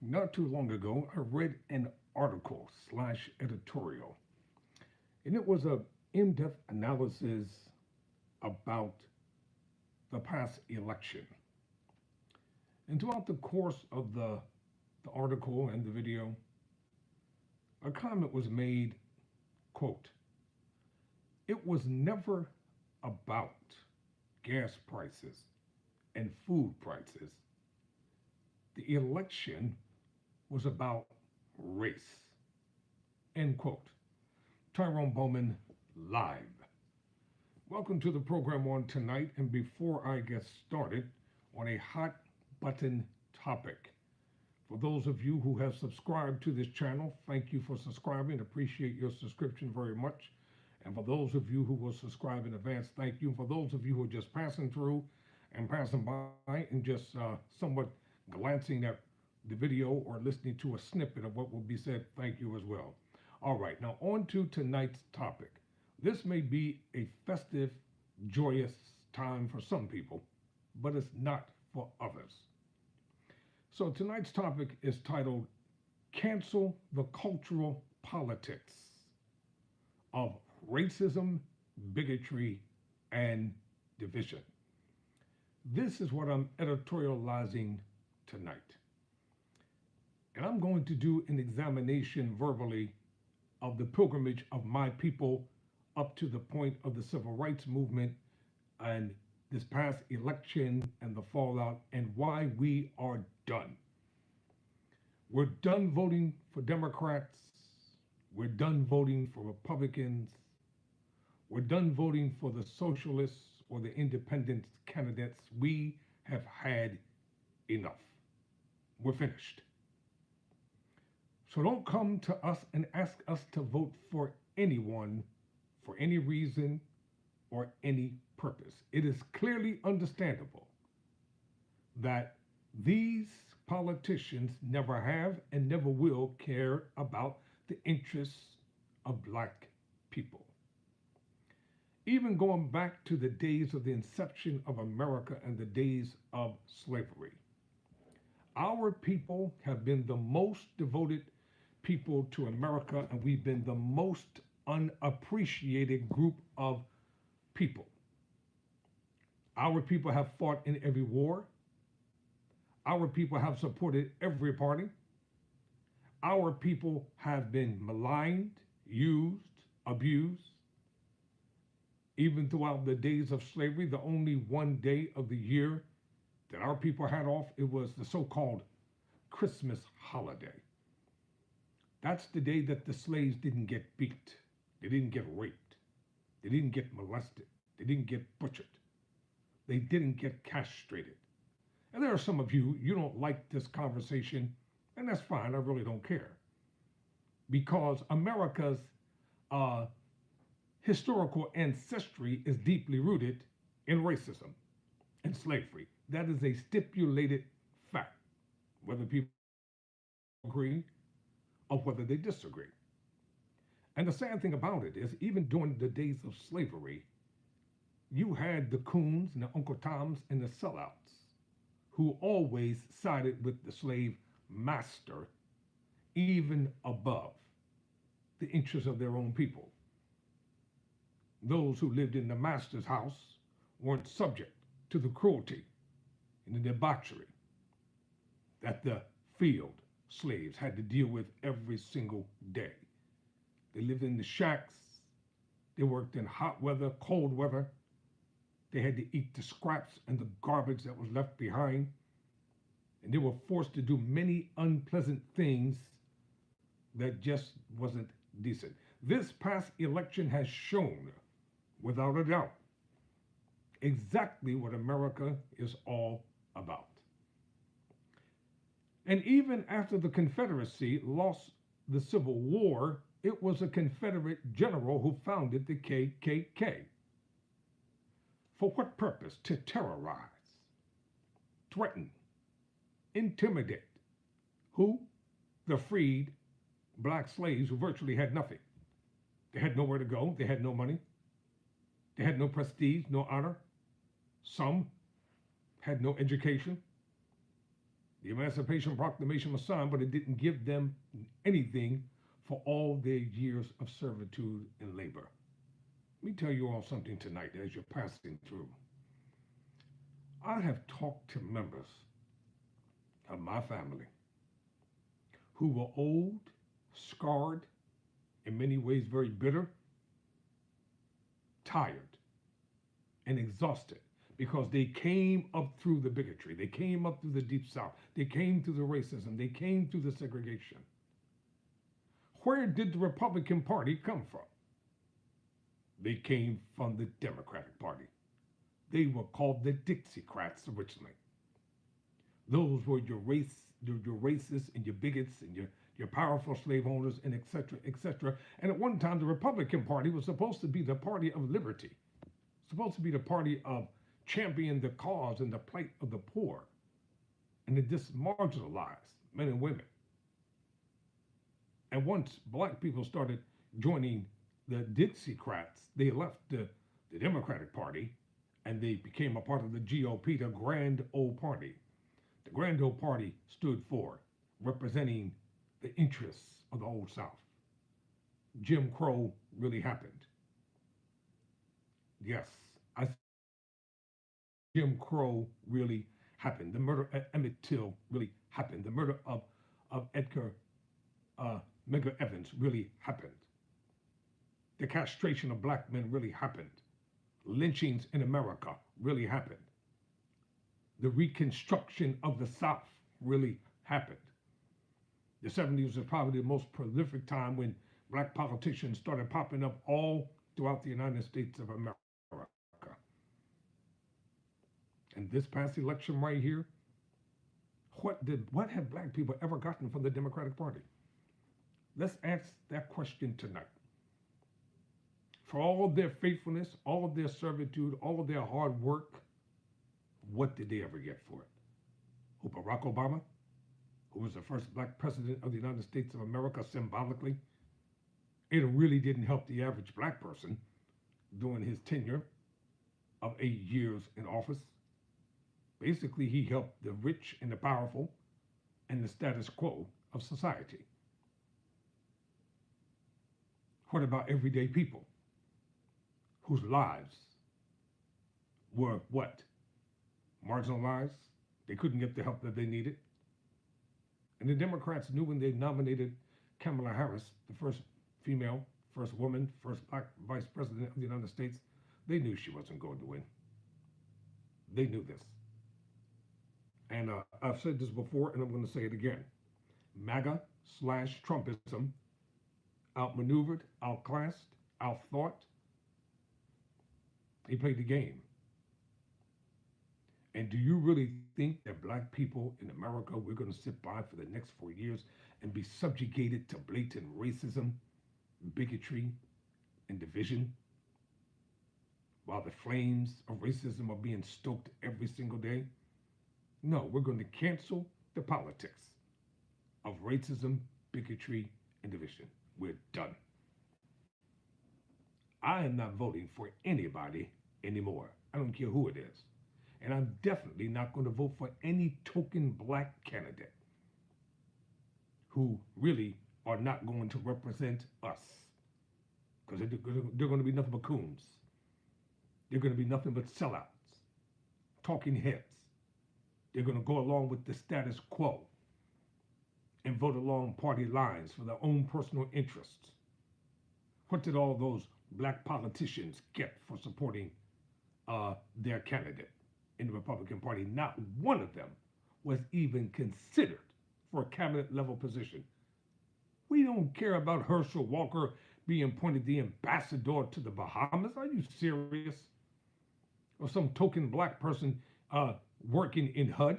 Not too long ago, I read an article slash editorial, and it was a in-depth analysis about the past election. And throughout the course of the article and the video, a comment was made, quote, it was never about gas prices and food prices. The election was about race, end quote. Tyrone Bowman, live. Welcome to the program on tonight. And before I get started on a hot button topic, for those of you who have subscribed to this channel, thank you for subscribing. Appreciate your subscription very much. And for those of you who will subscribe in advance, thank you. For those of you who are just passing through and passing by and just somewhat glancing at the video or listening to a snippet of what will be said, thank you as well. All right, now on to tonight's topic. This may be a festive, joyous time for some people, but it's not for others. So tonight's topic is titled Cancel the Cultural Politics of Racism, Bigotry, and Division. This is what I'm editorializing tonight. And I'm going to do an examination verbally of the pilgrimage of my people up to the point of the civil rights movement and this past election and the fallout and why we are done. We're done voting for Democrats. We're done voting for Republicans. We're done voting for the socialists or the independent candidates. We have had enough. We're finished. So don't come to us and ask us to vote for anyone for any reason or any purpose. It is clearly understandable that these politicians never have and never will care about the interests of Black people. Even going back to the days of the inception of America and the days of slavery, our people have been the most devoted people to America, and we've been the most unappreciated group of people. Our people have fought in every war. Our people have supported every party. Our people have been maligned, used, abused. Even throughout the days of slavery, the only one day of the year that our people had off, it was the so-called Christmas holiday. That's the day that the slaves didn't get beat. They didn't get raped. They didn't get molested. They didn't get butchered. They didn't get castrated. And there are some of you, you don't like this conversation, and that's fine, I really don't care. Because America's historical ancestry is deeply rooted in racism and slavery. That is a stipulated fact, whether people agree or whether they disagree. And the sad thing about it is, even during the days of slavery, you had the coons and the Uncle Toms and the sellouts who always sided with the slave master, even above the interests of their own people. Those who lived in the master's house weren't subject to the cruelty and the debauchery that the field slaves had to deal with every single day. They lived in the shacks. They worked in hot weather, cold weather. They had to eat the scraps and the garbage that was left behind. And they were forced to do many unpleasant things that just wasn't decent. This past election has shown, without a doubt, exactly what America is all about. And even after the Confederacy lost the Civil War, it was a Confederate general who founded the KKK. For what purpose? To terrorize, threaten, intimidate. Who? The freed Black slaves who virtually had nothing. They had nowhere to go. They had no money. They had no prestige, no honor. Some had no education. The Emancipation Proclamation was signed, but it didn't give them anything for all their years of servitude and labor. Let me tell you all something tonight as you're passing through. I have talked to members of my family who were old, scarred, in many ways very bitter, tired, and exhausted because they came up through the bigotry, they came up through the Deep South, they came through the racism, they came through the segregation. Where did the Republican Party come from? They came from the Democratic Party. They were called the Dixiecrats originally. Those were your racists and your bigots and your powerful slave owners and et cetera, et cetera. And at one time, the Republican Party was supposed to be the party of liberty, supposed to be the party of championing the cause and the plight of the poor and the marginalized men and women. And once black people started joining the Dixiecrats, they left the Democratic Party and they became a part of the GOP, the Grand Old Party. The Grand Old Party stood for representing the interests of the Old South. Jim Crow really happened. Yes, Jim Crow really happened. The murder of Emmett Till really happened. The murder of Edgar Medgar Evans really happened. The castration of black men really happened. Lynchings in America really happened. The reconstruction of the South really happened. The 70s was probably the most prolific time when black politicians started popping up all throughout the United States of America. And this past election right here, what have black people ever gotten from the Democratic Party? Let's ask that question tonight. For all of their faithfulness, all of their servitude, all of their hard work, what did they ever get for it? Who, Barack Obama, who was the first black president of the United States of America symbolically, it really didn't help the average black person during his tenure of 8 years in office. Basically, he helped the rich and the powerful and the status quo of society. What about everyday people whose lives were what? Marginalized. They couldn't get the help that they needed. And the Democrats knew when they nominated Kamala Harris, the first female, first woman, first black vice president of the United States, they knew she wasn't going to win. They knew this. And I've said this before, and I'm going to say it again. MAGA/Trumpism outmaneuvered, outclassed, outthought. He played the game. And do you really think that black people in America, we're going to sit by for the next 4 years and be subjugated to blatant racism, bigotry, and division? While the flames of racism are being stoked every single day? No, we're going to cancel the politics of racism, bigotry, and division. We're done. I am not voting for anybody anymore. I don't care who it is. And I'm definitely not going to vote for any token black candidate who really are not going to represent us. Because they're going to be nothing but coons. They're going to be nothing but sellouts, talking heads. They're going to go along with the status quo and vote along party lines for their own personal interests. What did all those black politicians get for supporting their candidate in the Republican Party? Not one of them was even considered for a cabinet level position. We don't care about Herschel Walker being appointed the ambassador to the Bahamas. Are you serious? Or some token black person working in HUD?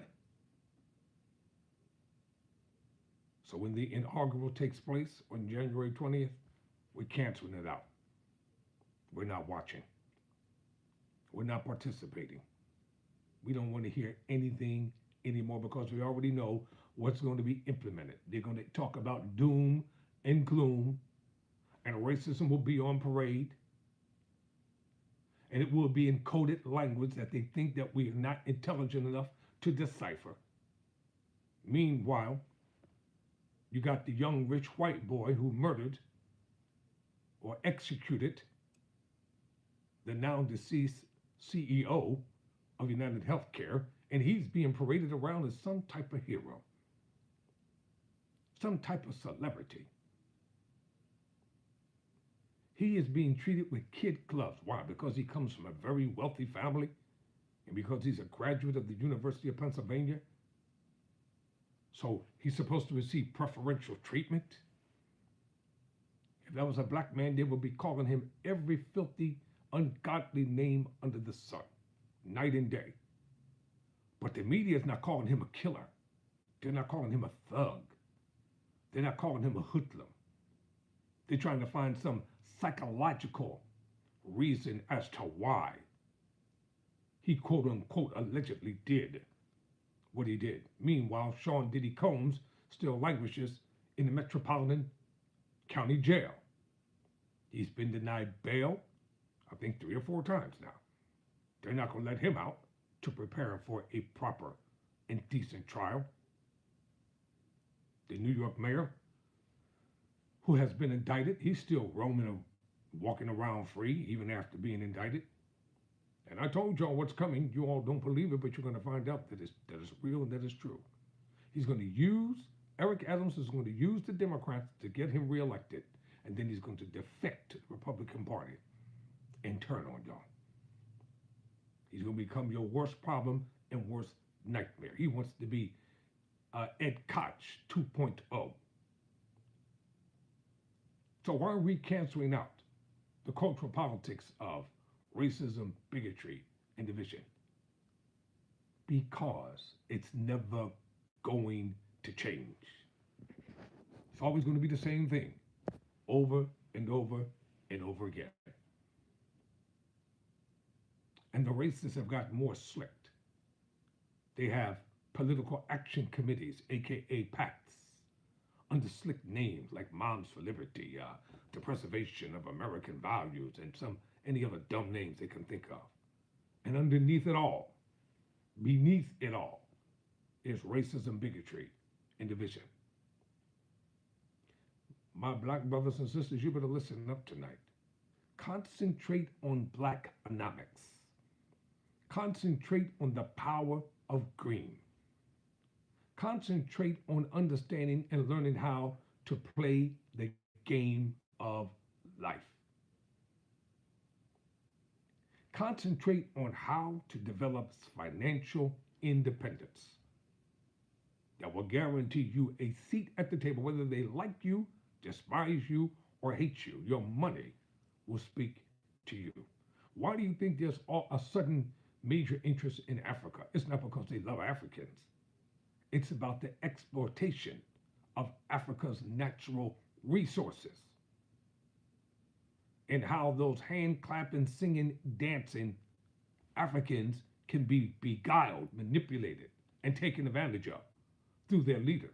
So when the inaugural takes place on January 20th, we're canceling it out. We're not watching. We're not participating. We don't want to hear anything anymore because we already know what's going to be implemented. They're going to talk about doom and gloom, and racism will be on parade, and it will be in coded language that they think that we are not intelligent enough to decipher. Meanwhile, you got the young rich white boy who murdered or executed the now deceased CEO of United Healthcare, and he's being paraded around as some type of hero, some type of celebrity. He is being treated with kid gloves. Why? Because he comes from a very wealthy family and because he's a graduate of the University of Pennsylvania. So he's supposed to receive preferential treatment. If that was a black man, they would be calling him every filthy, ungodly name under the sun, night and day. But the media is not calling him a killer. They're not calling him a thug. They're not calling him a hoodlum. They're trying to find some psychological reason as to why he quote unquote allegedly did what he did. Meanwhile, Sean Diddy Combs still languishes in the Metropolitan County Jail. He's been denied bail, I think 3 or 4 times now. They're not going to let him out to prepare for a proper and decent trial. The New York mayor, who has been indicted, he's still roaming, walking around free, even after being indicted. And I told y'all what's coming. You all don't believe it, but you're going to find out that it's real and that it's true. He's going to use, Eric Adams is going to use the Democrats to get him reelected, and then he's going to defect to the Republican Party and turn on y'all. He's going to become your worst problem and worst nightmare. He wants to be Ed Koch 2.0. So why are we canceling out the cultural politics of racism, bigotry, and division? Because it's never going to change. It's always going to be the same thing, over and over and over again. And the racists have gotten more slick. They have political action committees, aka PACs, under slick names like Moms for Liberty, the Preservation of American Values, and any other dumb names they can think of. And underneath it all, beneath it all, is racism, bigotry, and division. My black brothers and sisters, you better listen up tonight. Concentrate on blackonomics. Concentrate on the power of green. Concentrate on understanding and learning how to play the game of life. Concentrate on how to develop financial independence that will guarantee you a seat at the table, whether they like you, despise you, or hate you. Your money will speak to you. Why do you think there's a sudden major interest in Africa? It's not because they love Africans. It's about the exploitation of Africa's natural resources and how those hand clapping, singing, dancing Africans can be beguiled, manipulated, and taken advantage of through their leaders.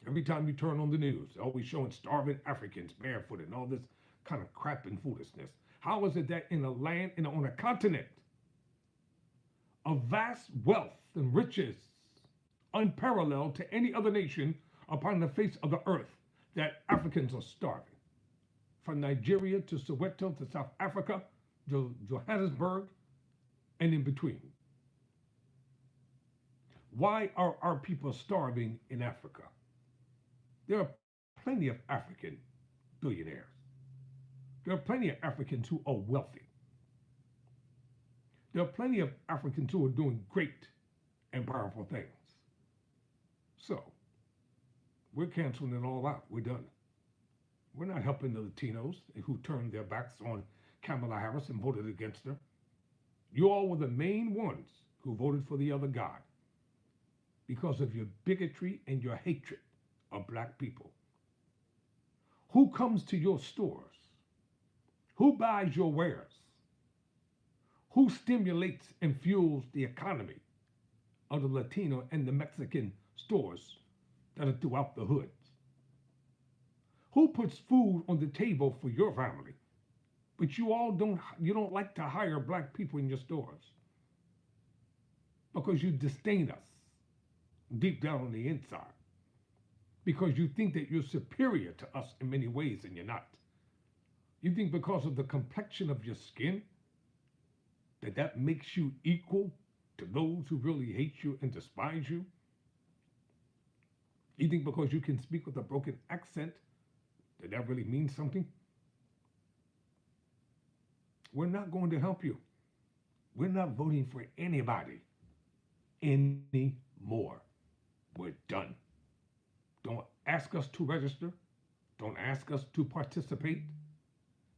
Every time you turn on the news, they're always showing starving Africans barefoot and all this kind of crap and foolishness. How is it that in a land, on a continent of vast wealth and riches unparalleled to any other nation upon the face of the earth, that Africans are starving? From Nigeria to Soweto to South Africa, Johannesburg, and in between. Why are our people starving in Africa? There are plenty of African billionaires. There are plenty of Africans who are wealthy. There are plenty of Africans who are doing great and powerful things. So, we're canceling it all out. We're done. We're not helping the Latinos who turned their backs on Kamala Harris and voted against her. You all were the main ones who voted for the other guy because of your bigotry and your hatred of black people. Who comes to your stores? Who buys your wares? Who stimulates and fuels the economy of the Latino and the Mexican stores that are throughout the hoods? Who puts food on the table for your family? But you don't like to hire black people in your stores because you disdain us. deep down on the inside, because you think that you're superior to us in many ways, and you're not. You think because of the complexion of your skin that that makes you equal to those who really hate you and despise you. You think because you can speak with a broken accent that that really means something. We're not going to help you. We're not voting for anybody anymore. We're done. Don't ask us to register. Don't ask us to participate.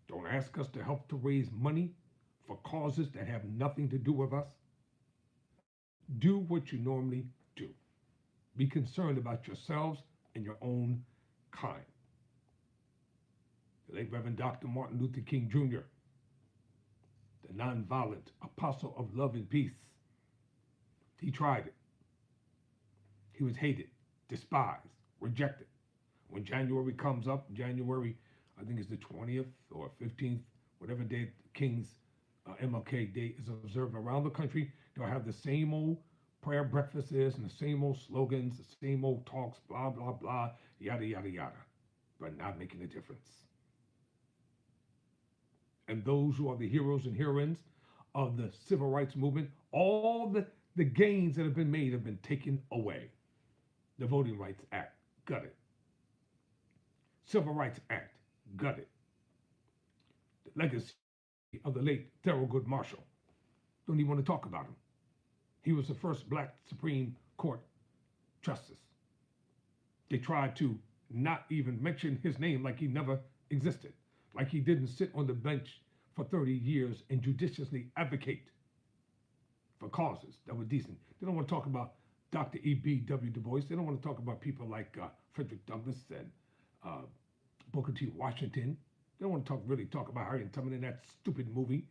Don't ask us to help to raise money for causes that have nothing to do with us. Do what you normally do. Be concerned about yourselves and your own kind. The late Reverend Dr. Martin Luther King Jr., the nonviolent apostle of love and peace, he tried it. He was hated, despised, rejected. When January comes up, January, I think it's the 20th or 15th, whatever day King's MLK Day is observed around the country, they'll have the same old prayer breakfasts and the same old slogans, the same old talks, blah, blah, blah, yada, yada, yada, but not making a difference. And those who are the heroes and heroines of the civil rights movement, all the gains that have been taken away. The Voting Rights Act, gutted. Civil Rights Act, gutted. The legacy of the late Thurgood Marshall, don't even want to talk about him. He was the first black Supreme Court justice. They tried to not even mention his name, like he never existed, like he didn't sit on the bench for 30 years and judiciously advocate for causes that were decent. They don't want to talk about Dr. E.B.W. Du Bois. They don't want to talk about people like Frederick Douglass and Booker T. Washington. They don't want to really talk about Harriet Tubman in that stupid movie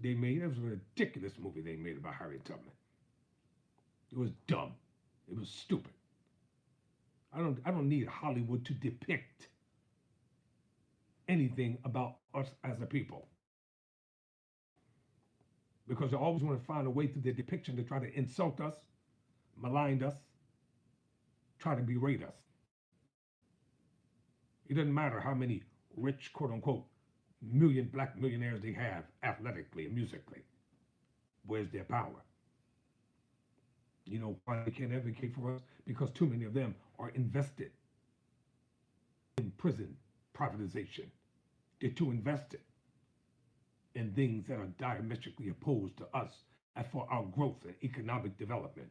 they made. It was a ridiculous movie they made about Harriet Tubman. It was dumb. It was stupid. I don't need Hollywood to depict anything about us as a people, because they always want to find a way through their depiction to try to insult us, malign us, try to berate us. It doesn't matter how many rich, quote unquote, black millionaires they have athletically and musically. Where's their power? You know why they can't advocate for us? Because too many of them are invested in prison privatization. They're too invested in things that are diametrically opposed to us and for our growth and economic development.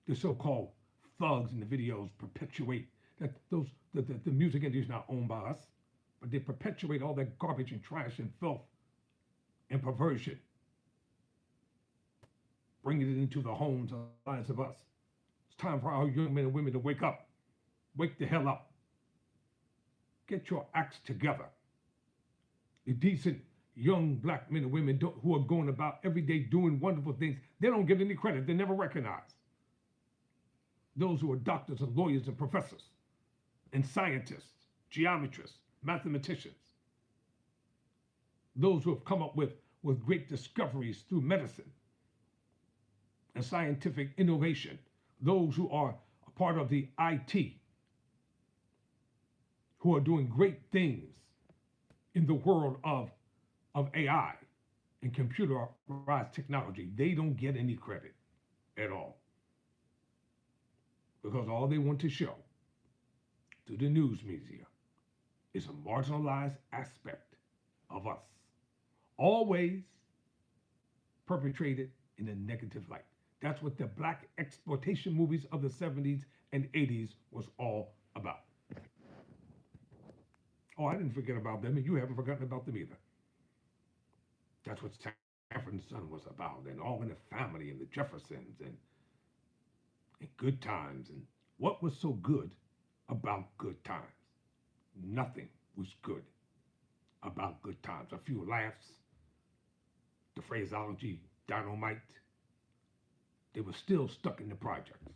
The so-called thugs in the videos perpetuate that the music industry is not owned by us, but they perpetuate all that garbage and trash and filth and perversion, bringing it into the homes and lives of us. It's time for our young men and women to wake up. Wake the hell up. Get your acts together. The decent young black men and women who are going about every day doing wonderful things, they don't get any credit. They're never recognized. Those who are doctors and lawyers and professors and scientists, geometrists, mathematicians, those who have come up with great discoveries through medicine and scientific innovation, those who are a part of the IT, who are doing great things in the world of AI and computerized technology, they don't get any credit at all. Because all they want to show to the news media is a marginalized aspect of us, always perpetrated in a negative light. That's what the black exploitation movies of the 70s and 80s was all about. Oh, I didn't forget about them, and you haven't forgotten about them either. That's what Sanford and Son was about, and All in the Family, and the Jeffersons, and Good Times. And what was so good about Good Times? Nothing was good about Good Times. A few laughs, the phraseology, dynamite. They were still stuck in the projects.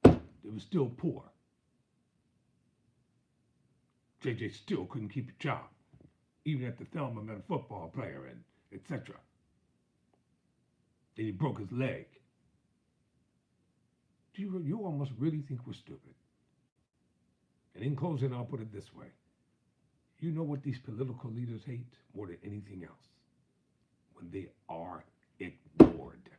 They were still poor. JJ still couldn't keep a job, even at the Thelma met a football player, and etc. Then he broke his leg. You almost really think we're stupid. And in closing, I'll put it this way. You know what these political leaders hate more than anything else? When they are ignored.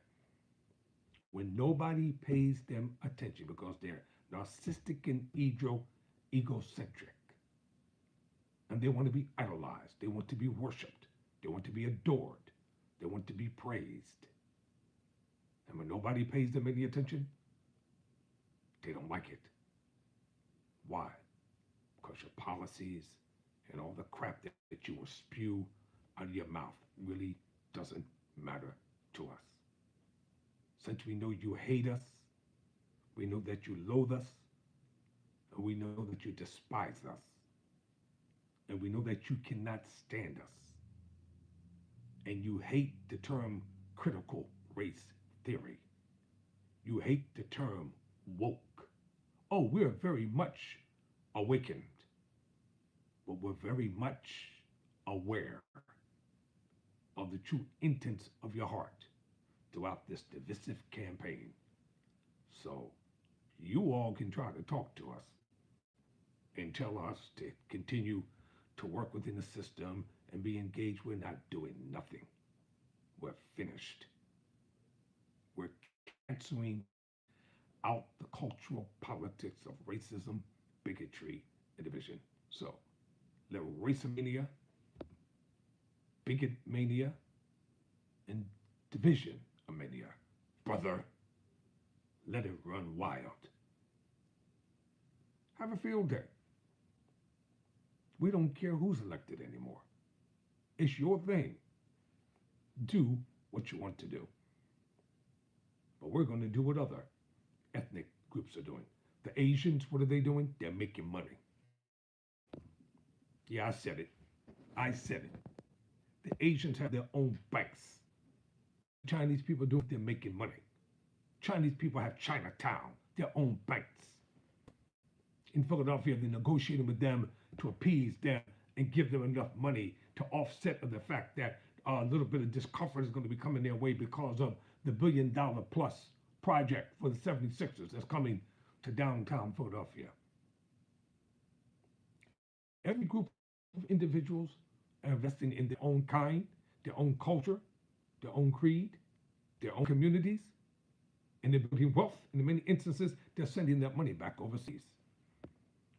When nobody pays them attention because they're narcissistic and egocentric. And they want to be idolized. They want to be worshiped. They want to be adored. They want to be praised. And when nobody pays them any attention, they don't like it. Why? Because your policies and all the crap that you will spew out of your mouth really doesn't matter to us. Since we know you hate us, we know that you loathe us, and we know that you despise us, and we know that you cannot stand us, and you hate the term critical race theory. You hate the term woke. Oh, we're very much awakened, but we're very much aware of the true intents of your heart throughout this divisive campaign. So you all can try to talk to us and tell us to continue to work within the system and be engaged. We're not doing nothing. We're finished. We're canceling out the cultural politics of racism, bigotry, and division. So let racemania, bigot mania, and division mania, brother, let it run wild. Have a field day. We don't care who's elected anymore. It's your thing. Do what you want to do. But we're going to do what other ethnic groups are doing. The Asians, what are they doing? They're making money. Yeah, I said it. I said it. The Asians have their own banks. Chinese people do it, they're making money. Chinese people have Chinatown, their own banks. In Philadelphia, they're negotiating with them to appease them and give them enough money to offset the fact that a little bit of discomfort is going to be coming their way because of the $1 billion plus project for the 76ers that's coming to downtown Philadelphia. Every group of individuals are investing in their own kind, their own culture, their own creed, their own communities, and they're building wealth. In many instances, they're sending that money back overseas.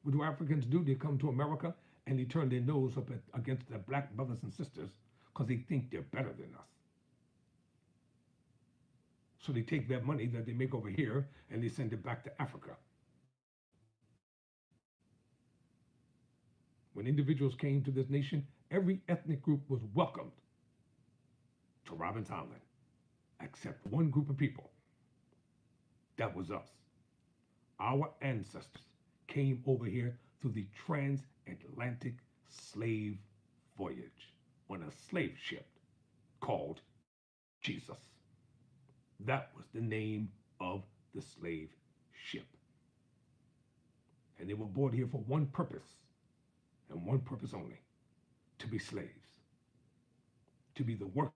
What do Africans do? They come to America and they turn their nose up against their black brothers and sisters because they think they're better than us. So they take that money that they make over here and they send it back to Africa. When individuals came to this nation, every ethnic group was welcomed to Robbins Island, except one group of people. That was us. Our ancestors came over here through the transatlantic slave voyage on a slave ship called Jesus. That was the name of the slave ship. And they were brought here for one purpose, and one purpose only: to be slaves, to be the workers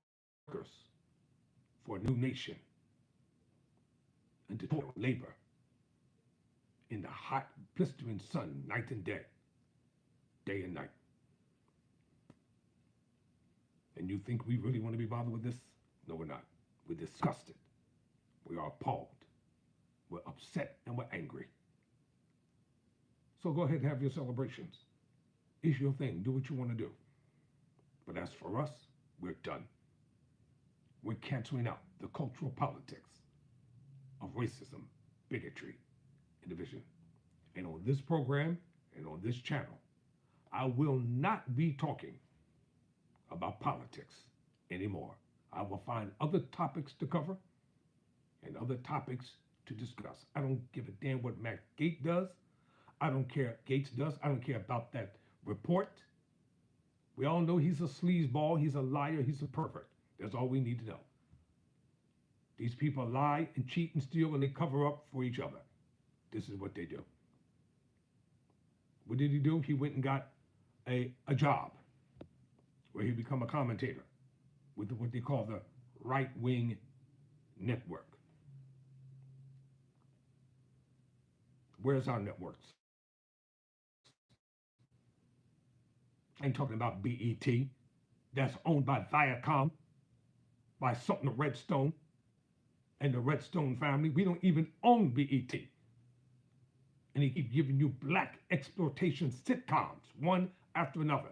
for a new nation, and to toil labor in the hot, blistering sun, night and day and night. And you think we really want to be bothered with this? No, we're not. We're disgusted. We are appalled. We're upset and we're angry. So go ahead and have your celebrations. It's your thing. Do what you want to do. But as for us, we're done. We're canceling out the cultural politics of racism, bigotry, and division. And on this program and on this channel, I will not be talking about politics anymore. I will find other topics to cover and other topics to discuss. I don't give a damn what Matt Gaetz does. I don't care Gates does. I don't care about that report. We all know he's a sleazeball, he's a liar, he's a pervert. That's all we need to know. These people lie and cheat and steal and they cover up for each other. This is what they do. What did he do? He went and got a job where he become a commentator with what they call the right-wing network. Where's our networks? I ain't talking about BET. That's owned by Viacom, by something of Redstone and the Redstone family. We don't even own BET. And they keep giving you black exploitation sitcoms, one after another.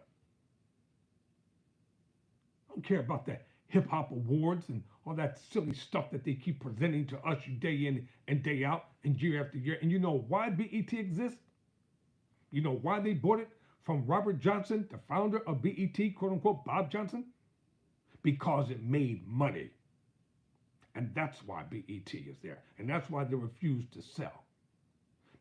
I don't care about the hip hop awards and all that silly stuff that they keep presenting to us day in and day out and year after year. And you know why BET exists? You know why they bought it from Robert Johnson, the founder of BET, quote unquote, Bob Johnson? Because it made money. And that's why BET is there. And that's why they refuse to sell.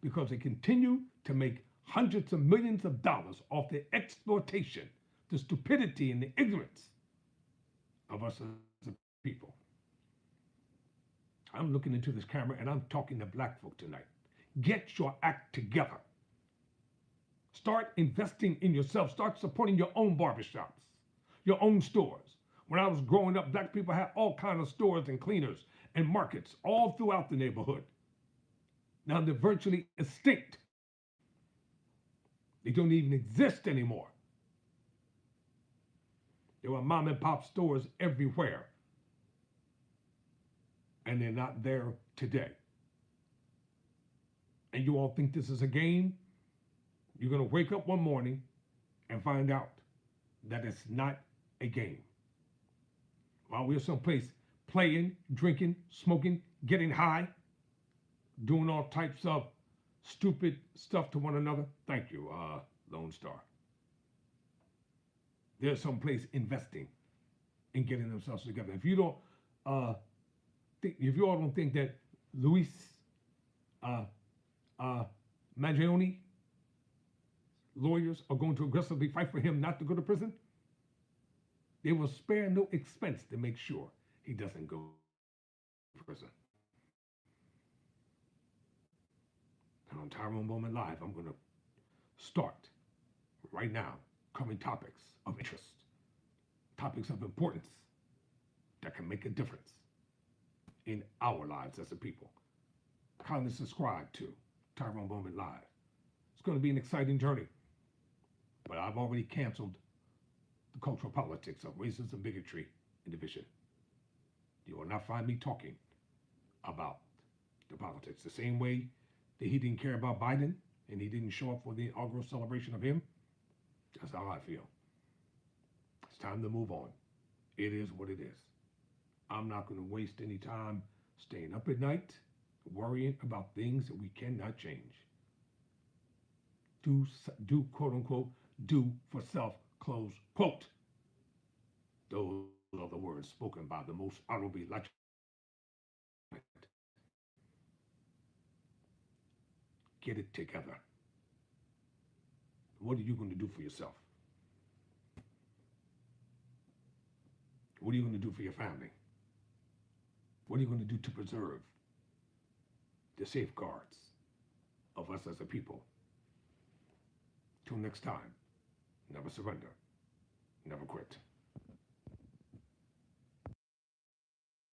Because they continue to make hundreds of millions of dollars off the exploitation, the stupidity, and the ignorance of us as a people. I'm looking into this camera and I'm talking to black folk tonight. Get your act together. Start investing in yourself. Start supporting your own barbershops, your own stores. When I was growing up, black people had all kinds of stores and cleaners and markets all throughout the neighborhood. Now they're virtually extinct. They don't even exist anymore. There were mom and pop stores everywhere. And they're not there today. And you all think this is a game? You're going to wake up one morning and find out that it's not a game. While we're someplace playing, drinking, smoking, getting high, doing all types of stupid stuff to one another. Thank you, Lone Star. They're someplace investing in getting themselves together. If you don't, if you all don't think that Luis Mangione lawyers are going to aggressively fight for him not to go to prison, they will spare no expense to make sure he doesn't go to prison. And on Tyrone Bowman Live, I'm going to start right now covering topics of interest, topics of importance that can make a difference in our lives as a people. Kindly subscribe to Tyrone Bowman Live. It's going to be an exciting journey, but I've already canceled the cultural politics of racism, bigotry, and division. You will not find me talking about the politics the same way that he didn't care about Biden and he didn't show up for the inaugural celebration of him. That's how I feel. It's time to move on. It is what it is. I'm not going to waste any time staying up at night worrying about things that we cannot change. Do quote unquote, do for self, close quote. Those are the words spoken by the most honorable election. Get it together. What are you going to do for yourself? What are you going to do for your family? What are you going to do to preserve the safeguards of us as a people? Till next time, never surrender, never quit.